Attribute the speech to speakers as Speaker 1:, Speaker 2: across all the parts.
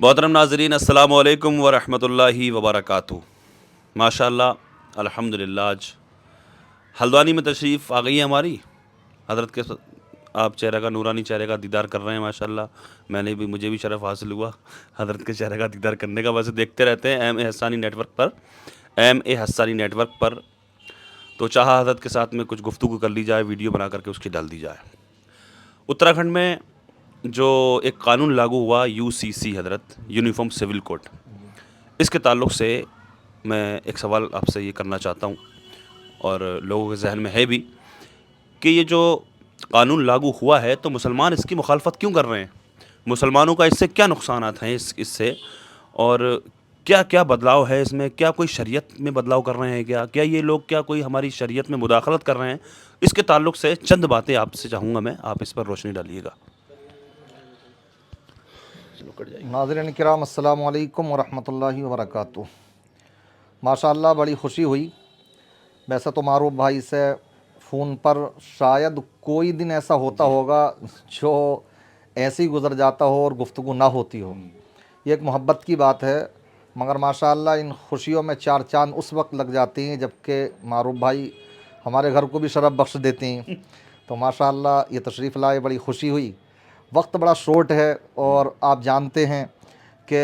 Speaker 1: محترم ناظرین، السلام علیکم ورحمۃ اللہ وبرکاتہ۔ ماشاء اللہ الحمدللہ آج ہلدوانی میں تشریف آ گئی ہے ہماری حضرت کے آپ چہرہ کا نورانی چہرے کا دیدار کر رہے ہیں ماشاء اللہ۔ مجھے بھی شرف حاصل ہوا حضرت کے چہرے کا دیدار کرنے کا۔ ویسے دیکھتے رہتے ہیں ایم اے حسانی نیٹ ورک پر، تو چاہا حضرت کے ساتھ میں کچھ گفتگو کر لی جائے، ویڈیو بنا کر کے اس کی ڈال دی جائے۔ اتراکھنڈ میں جو ایک قانون لاگو ہوا UCC حضرت، یونیفارم سول کوڈ، اس کے تعلق سے میں ایک سوال آپ سے یہ کرنا چاہتا ہوں، اور لوگوں کے ذہن میں ہے بھی کہ یہ جو قانون لاگو ہوا ہے تو مسلمان اس کی مخالفت کیوں کر رہے ہیں؟ مسلمانوں کا اس سے کیا نقصانات ہیں اس سے، اور کیا کیا بدلاؤ ہے اس میں؟ کیا کوئی شریعت میں بدلاؤ کر رہے ہیں؟ کیا یہ لوگ کیا کوئی ہماری شریعت میں مداخلت کر رہے ہیں؟ اس کے تعلق سے چند باتیں آپ سے چاہوں گا میں، آپ اس پر روشنی ڈالیے گا۔
Speaker 2: ناظرین کرام، السلام علیکم ورحمۃ اللہ وبرکاتہ۔ ماشاء اللہ بڑی خوشی ہوئی۔ ویسے تو معروف بھائی سے فون پر شاید کوئی دن ایسا ہوتا ہوگا جو ایسے ہی گزر جاتا ہو اور گفتگو نہ ہوتی ہو، یہ ایک محبت کی بات ہے، مگر ماشاء اللہ ان خوشیوں میں چار چاند اس وقت لگ جاتے ہیں جب کہ معروف بھائی ہمارے گھر کو بھی شرف بخش دیتے ہیں۔ تو ماشاء اللہ یہ تشریف لائے، بڑی خوشی ہوئی۔ وقت بڑا شورٹ ہے اور آپ جانتے ہیں کہ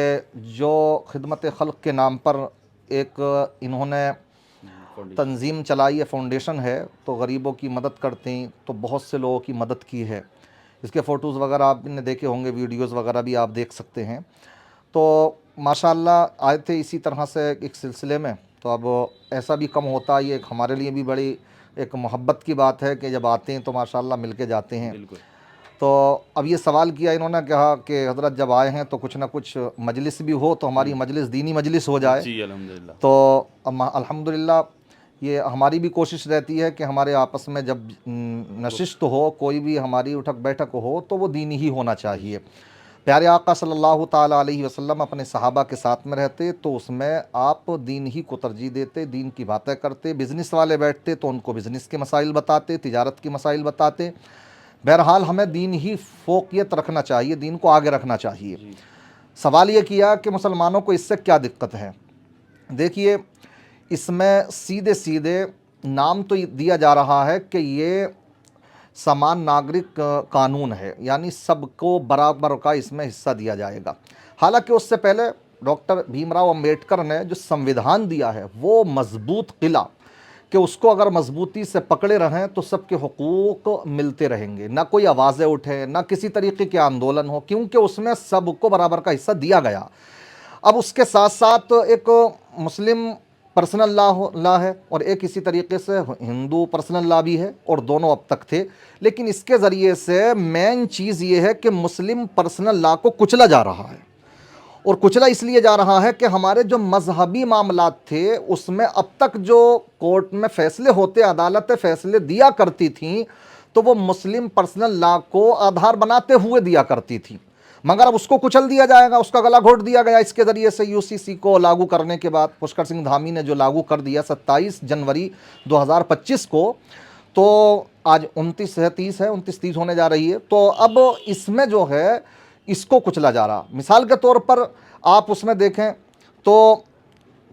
Speaker 2: جو خدمت خلق کے نام پر ایک انہوں نے تنظیم چلائی ہے، فاؤنڈیشن ہے، تو غریبوں کی مدد کرتے ہیں، تو بہت سے لوگوں کی مدد کی ہے۔ اس کے فوٹوز وغیرہ آپ نے دیکھے ہوں گے، ویڈیوز وغیرہ بھی آپ دیکھ سکتے ہیں۔ تو ماشاء اللہ آئے تھے اسی طرح سے ایک سلسلے میں، تو اب ایسا بھی کم ہوتا ہے، یہ ایک ہمارے لیے بھی بڑی ایک محبت کی بات ہے کہ جب آتے ہیں تو ماشاء اللہ مل کے جاتے ہیں۔ تو اب یہ سوال کیا انہوں نے، کہا کہ حضرت جب آئے ہیں تو کچھ نہ کچھ مجلس بھی ہو، تو ہماری مجلس دینی مجلس ہو جائے۔
Speaker 1: جی الحمدللہ۔
Speaker 2: تو الحمدللہ یہ ہماری بھی کوشش رہتی ہے کہ ہمارے آپس میں جب نشست ہو، کوئی بھی ہماری اٹھک بیٹھک ہو، تو وہ دینی ہی ہونا چاہیے۔ پیارے آقا صلی اللہ تعالیٰ علیہ وسلم اپنے صحابہ کے ساتھ میں رہتے تو اس میں آپ دین ہی کو ترجیح دیتے، دین کی باتیں کرتے۔ بزنس والے بیٹھتے تو ان کو بزنس کے مسائل بتاتے، تجارت کے مسائل بتاتے۔ بہرحال ہمیں دین ہی فوقیت رکھنا چاہیے، دین کو آگے رکھنا چاہیے۔ سوال یہ کیا کہ مسلمانوں کو اس سے کیا دقت ہے؟ دیکھیے، اس میں سیدھے سیدھے نام تو دیا جا رہا ہے کہ یہ سمان ناگرک قانون ہے، یعنی سب کو برابر کا اس میں حصہ دیا جائے گا۔ حالانکہ اس سے پہلے ڈاکٹر بھیم راؤ امبیڈکر نے جو سنویدھان دیا ہے وہ مضبوط قلعہ، کہ اس کو اگر مضبوطی سے پکڑے رہیں تو سب کے حقوق ملتے رہیں گے، نہ کوئی آوازیں اٹھیں، نہ کسی طریقے کے آندولن ہو، کیونکہ اس میں سب کو برابر کا حصہ دیا گیا۔ اب اس کے ساتھ ساتھ ایک مسلم پرسنل لا ہے اور ایک اسی طریقے سے ہندو پرسنل لا بھی ہے، اور دونوں اب تک تھے، لیکن اس کے ذریعے سے مین چیز یہ ہے کہ مسلم پرسنل لا کو کچلا جا رہا ہے، اور کچلا اس لیے جا رہا ہے کہ ہمارے جو مذہبی معاملات تھے اس میں اب تک جو کورٹ میں فیصلے ہوتے، عدالتیں فیصلے دیا کرتی تھیں، تو وہ مسلم پرسنل لا کو آدھار بناتے ہوئے دیا کرتی تھیں، مگر اب اس کو کچل دیا جائے گا، اس کا گلا گھونٹ دیا گیا۔ اس کے ذریعے سے UCC کو لاگو کرنے کے بعد پشکر سنگھ دھامی نے جو لاگو کر دیا 27 جنوری 2025 کو، تو آج 29 ہے، 30 ہے، 29-30 ہونے جا رہی ہے، تو اب اس میں جو ہے اس کو کچلا جا رہا۔ مثال کے طور پر آپ اس میں دیکھیں تو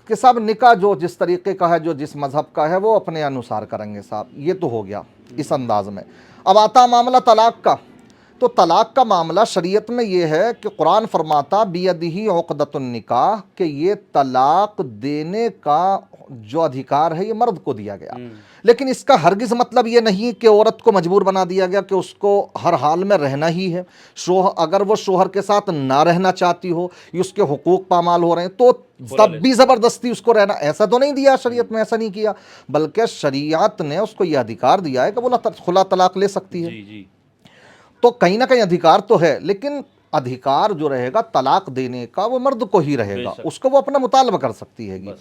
Speaker 2: کہ صاحب نکاح جو جس طریقے کا ہے، جو جس مذہب کا ہے، وہ اپنے انوسار کریں گے صاحب، یہ تو ہو گیا اس انداز میں۔ اب آتا معاملہ طلاق کا، تو طلاق کا معاملہ شریعت میں یہ ہے کہ قرآن فرماتا بیدہ عقدۃ النکاح، کہ یہ طلاق دینے کا جو ادھیکار ہے یہ مرد کو دیا گیا، لیکن اس کا ہرگز مطلب یہ نہیں کہ عورت کو مجبور بنا دیا گیا کہ اس کو ہر حال میں رہنا ہی ہے۔ اگر وہ شوہر کے ساتھ نہ رہنا چاہتی ہو، اس کے حقوق پامال ہو رہے ہیں، تو تب بھی زبردستی اس کو رہنا، ایسا تو نہیں دیا شریعت میں، ایسا نہیں کیا، بلکہ شریعت نے اس کو یہ ادھیکار دیا ہے کہ وہ خلا طلاق لے سکتی ہے۔ تو کہیں نہ کہیں ادھیکار تو ہے، لیکن ادھیکار جو رہے گا طلاق دینے کا وہ مرد کو ہی رہے گا، اس کو وہ اپنا مطالبہ کر سکتی ہے گی۔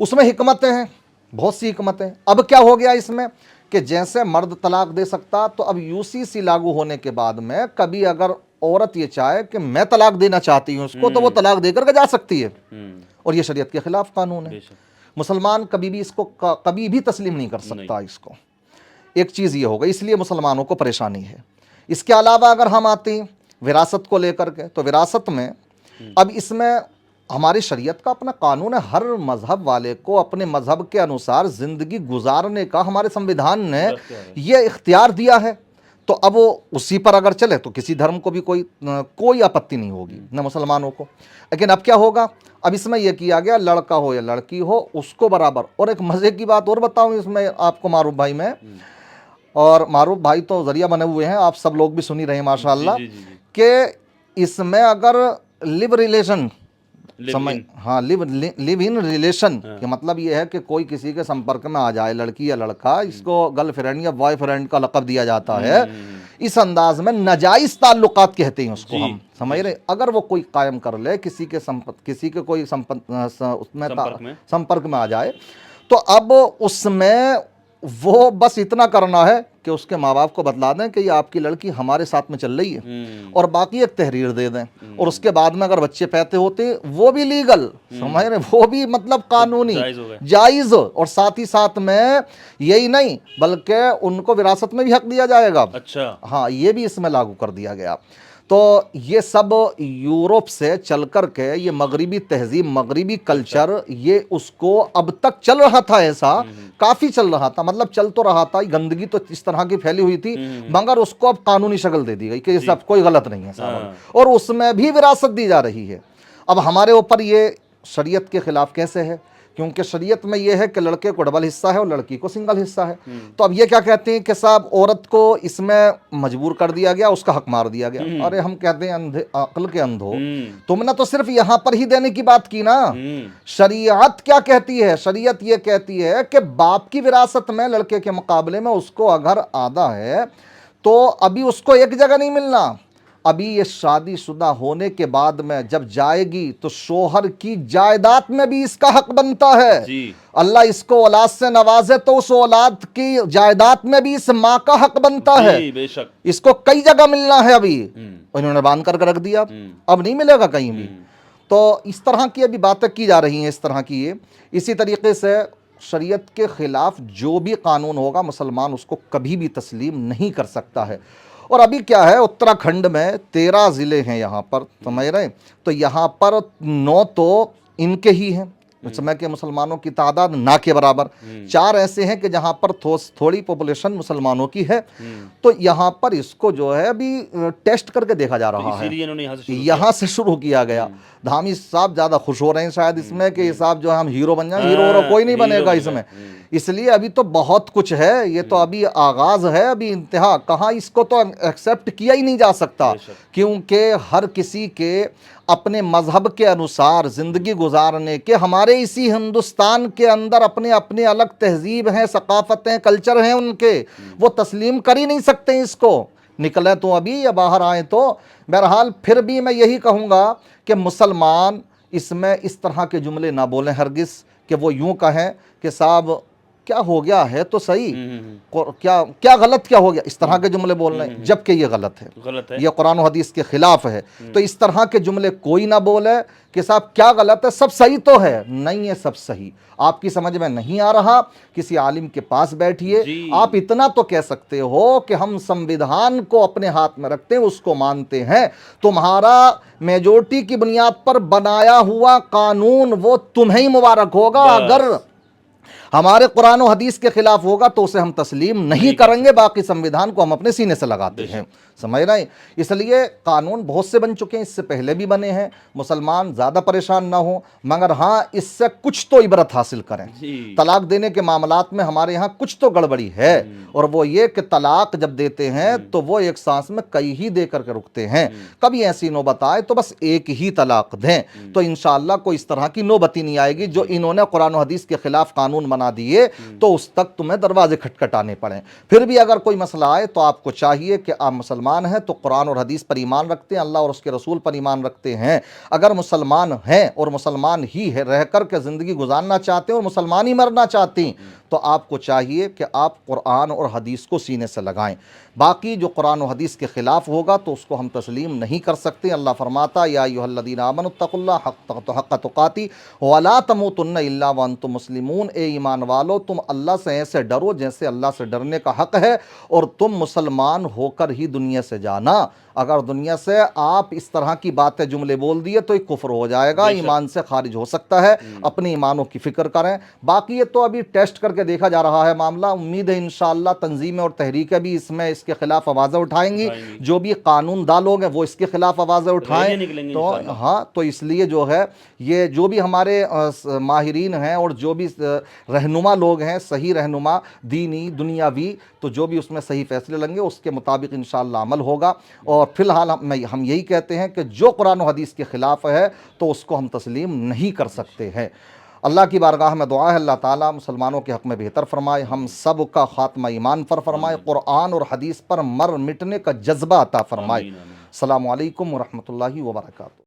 Speaker 2: اس میں حکمتیں ہیں، بہت سی حکمتیں۔ اب کیا ہو گیا اس میں کہ جیسے مرد طلاق دے سکتا، تو اب UCC لاگو ہونے کے بعد میں کبھی اگر عورت یہ چاہے کہ میں طلاق دینا چاہتی ہوں اس کو، تو وہ طلاق دے کر کے جا سکتی ہے، اور یہ شریعت کے خلاف قانون ہے۔ مسلمان کبھی بھی اس کو کبھی بھی تسلیم نہیں کر سکتا اس کو۔ ایک چیز یہ ہوگا، اس لیے مسلمانوں کو پریشانی ہے۔ اس کے علاوہ اگر ہم آتے ہیں وراثت کو لے کر کے، تو وراثت میں اب اس میں ہماری شریعت کا اپنا قانون ہے، ہر مذہب والے کو اپنے مذہب کے انوسار زندگی گزارنے کا ہمارے سنویدھان نے یہ اختیار دیا ہے، تو اب وہ اسی پر اگر چلے تو کسی دھرم کو بھی کوئی اپتی نہیں ہوگی، نہ مسلمانوں کو۔ لیکن اب کیا ہوگا، اب اس میں یہ کیا گیا لڑکا ہو یا لڑکی ہو اس کو برابر۔ اور ایک مزے کی بات اور بتاؤں اس میں آپ کو معروف بھائی، میں اور معروف بھائی تو ذریعہ بنے ہوئے ہیں، آپ سب لوگ بھی سنی رہے ہیں ماشاءاللہ، کہ اس میں اگر لیو ریلیشن ہاں لیو ان ریلیشن کہ مطلب یہ ہے کہ کوئی کسی کے سمپرک میں آ جائے، لڑکی یا لڑکا، اس کو گرل فرینڈ یا بوائے فرینڈ کا لقب دیا جاتا ہے، اس انداز میں ناجائز تعلقات کہتے ہیں اس کو ہم، سمجھ رہے، اگر وہ کوئی قائم کر لے کسی کے کوئی سمپرک میں آ جائے، تو اب اس میں وہ بس اتنا کرنا ہے کہ اس کے ماں باپ کو بتلا دیں کہ یہ آپ کی لڑکی ہمارے ساتھ میں چل رہی ہے، اور باقی ایک تحریر دے دیں، اور اس کے بعد میں اگر بچے پیدا ہوتے وہ بھی لیگل، سمجھ رہے، وہ بھی مطلب قانونی جائز، اور ساتھ ہی ساتھ میں یہی نہیں بلکہ ان کو وراثت میں بھی حق دیا جائے گا۔
Speaker 1: اچھا،
Speaker 2: ہاں، یہ بھی اس میں لاگو کر دیا گیا۔ تو یہ سب یورپ سے چل کر کے یہ مغربی تہذیب، مغربی کلچر، یہ اس کو اب تک چل رہا تھا، ایسا کافی چل رہا تھا، مطلب چل تو رہا تھا، گندگی تو اس طرح کی پھیلی ہوئی تھی، مگر اس کو اب قانونی شکل دے دی گئی کہ یہ سب کوئی غلط نہیں ہے صاحب، اور اس میں بھی وراثت دی جا رہی ہے۔ اب ہمارے اوپر یہ شریعت کے خلاف کیسے ہے؟ کیونکہ شریعت میں یہ ہے کہ لڑکے کو ڈبل حصہ ہے اور لڑکی کو سنگل حصہ ہے، تو اب یہ کیا کہتے ہیں کہ صاحب عورت کو اس میں مجبور کر دیا گیا، اس کا حق مار دیا گیا۔ ارے ہم کہتے ہیں عقل کے اندھو، تم نے تو صرف یہاں پر ہی دینے کی بات کی نا، شریعت کیا کہتی ہے؟ شریعت یہ کہتی ہے کہ باپ کی وراثت میں لڑکے کے مقابلے میں اس کو اگر آدھا ہے تو ابھی اس کو ایک جگہ نہیں ملنا، ابھی یہ شادی شدہ ہونے کے بعد میں جب جائے گی تو شوہر کی جائیداد میں بھی اس کا حق بنتا ہے۔ اللہ اس کو اولاد سے نوازے تو اس اولاد کی جائیداد میں بھی اس ماں کا حق بنتا ہے،
Speaker 1: بے شک،
Speaker 2: اس کو کئی جگہ ملنا ہے، ابھی انہوں نے باندھ کر رکھ دیا، اب نہیں ملے گا کہیں بھی۔ تو اس طرح کی ابھی باتیں کی جا رہی ہیں، اس طرح کی۔ اسی طریقے سے شریعت کے خلاف جو بھی قانون ہوگا مسلمان اس کو کبھی بھی تسلیم نہیں کر سکتا ہے۔ اور ابھی کیا ہے، اتراکھنڈ میں 13 ضلع ہیں یہاں پر، سمجھ رہے ہیں، تو یہاں پر 9 تو ان کے ہی ہیں، اس سمے کے مسلمانوں کی تعداد نہ کے برابر، 4 ایسے ہیں کہ جہاں پر تھوڑی پاپولیشن مسلمانوں کی ہے، تو یہاں پر اس کو جو ہے ابھی ٹیسٹ کر کے دیکھا جا رہا ہے، یہاں سے شروع کیا گیا۔ دھامی صاحب زیادہ خوش ہو رہے ہیں شاید اس میں کہ یہ صاحب جو ہم ہیرو بن جائیں، ہیرو کوئی نہیں بنے گا اس میں، اس لیے ابھی تو بہت کچھ ہے، یہ تو ابھی آغاز ہے، ابھی انتہا کہاں، اس کو تو ایکسیپٹ کیا ہی نہیں جا سکتا، کیونکہ ہر کسی کے اپنے مذہب کے انوسار زندگی گزارنے کے، ہمارے اسی ہندوستان کے اندر اپنے اپنے الگ تہذیب ہیں، ثقافتیں، کلچر ہیں ان کے، وہ تسلیم کر ہی نہیں سکتے اس کو، نکلے تو ابھی یا باہر آئیں تو۔ بہرحال پھر بھی میں یہی کہوں گا کہ مسلمان اس میں اس طرح کے جملے نہ بولیں ہرگز، کہ وہ یوں کہیں کہ صاحب کیا ہو گیا ہے تو صحیح، کیا غلط کیا ہو گیا، اس طرح کے جملے بول رہے ہیں، جبکہ یہ غلط ہے، یہ قرآن و حدیث کے خلاف ہے۔ تو اس طرح کے جملے کوئی نہ بولے کہ صاحب کیا غلط ہے، سب صحیح تو ہے، نہیں ہے سب صحیح، آپ کی سمجھ میں نہیں آ رہا، کسی عالم کے پاس بیٹھیے، آپ اتنا تو کہہ سکتے ہو کہ ہم سنویدھان کو اپنے ہاتھ میں رکھتے ہیں، اس کو مانتے ہیں، تمہارا میجورٹی کی بنیاد پر بنایا ہوا قانون وہ تمہیں ہی مبارک ہوگا، اگر ہمارے قرآن و حدیث کے خلاف ہوگا تو اسے ہم تسلیم نہیں کریں گے، باقی سنویدھان کو ہم اپنے سینے سے لگاتے ہیں، سمجھ رہے ہیں۔ اس لیے قانون بہت سے بن چکے ہیں، اس سے پہلے بھی بنے ہیں، مسلمان زیادہ پریشان نہ ہوں، مگر ہاں اس سے کچھ تو عبرت حاصل کریں۔ طلاق دینے کے معاملات میں ہمارے ہاں کچھ تو گڑبڑی ہے، اور وہ یہ کہ طلاق جب دیتے ہیں تو وہ ایک سانس میں کئی ہی دے کر کے رکتے ہیں، کبھی ایسی نوبت آئے تو بس ایک ہی طلاق دیں، تو انشاءاللہ کوئی اس طرح کی نوبت ہی نہیں آئے گی۔ جو انہوں نے قرآن و حدیث کے خلاف قانون بنا دیے تو اس تک تمہیں دروازے کھٹکھٹانے پڑیں۔ پھر بھی اگر کوئی مسئلہ آئے تو آپ کو چاہیے کہ آپ مسلمان ہیں تو قرآن اور حدیث پر ایمان رکھتے ہیں، اللہ اور اس کے رسول پر ایمان رکھتے ہیں، اگر مسلمان ہیں اور مسلمان ہی رہ کر کے زندگی گزارنا چاہتے ہیں اور مسلمان ہی مرنا چاہتے ہیں، تو آپ کو چاہیے کہ آپ قرآن اور حدیث کو سینے سے لگائیں۔ باقی جو قرآن و حدیث کے خلاف ہوگا تو اس کو ہم تسلیم نہیں کر سکتے۔ اللہ فرماتا یا ایھا الذین آمنوا اتقوا اللہ حق تقاتہ ولا تموتن الا وانتم مسلمون، اے ایمان والو تم اللہ سے ایسے ڈرو جیسے اللہ سے ڈرنے کا حق ہے، اور تم مسلمان ہو کر ہی دنیا سے جانا۔ اگر دنیا سے آپ اس طرح کی باتیں جملے بول دیے تو ایک کفر ہو جائے گا, ایمان سے خارج ہو سکتا ہے. اپنے ایمانوں کی فکر کریں. باقی یہ تو ابھی ٹیسٹ کر کے دیکھا جا رہا ہے معاملہ. امید ہے انشاءاللہ تنظیمیں اور تحریکیں بھی اس کے خلاف آوازیں اٹھائیں گی. جو بھی قانون داں لوگ ہیں وہ اس کے خلاف آوازیں اٹھائیں. تو ہاں, تو اس لیے جو ہے یہ جو بھی ہمارے ماہرین ہیں اور جو بھی رہنما لوگ ہیں, صحیح رہنما دینی دنیاوی, تو جو بھی اس میں صحیح فیصلے لیں گے اس کے مطابق انشاءاللہ عمل ہوگا. اور فی الحال ہم یہی کہتے ہیں کہ جو قرآن و حدیث کے خلاف ہے تو اس کو ہم تسلیم نہیں کر سکتے ہیں. اللہ کی بارگاہ میں دعا ہے اللہ تعالیٰ مسلمانوں کے حق میں بہتر فرمائے, ہم سب کا خاتمہ ایمان پر فرمائے, قرآن اور حدیث پر مر مٹنے کا جذبہ عطا فرمائے. السلام علیکم ورحمۃ اللہ وبرکاتہ.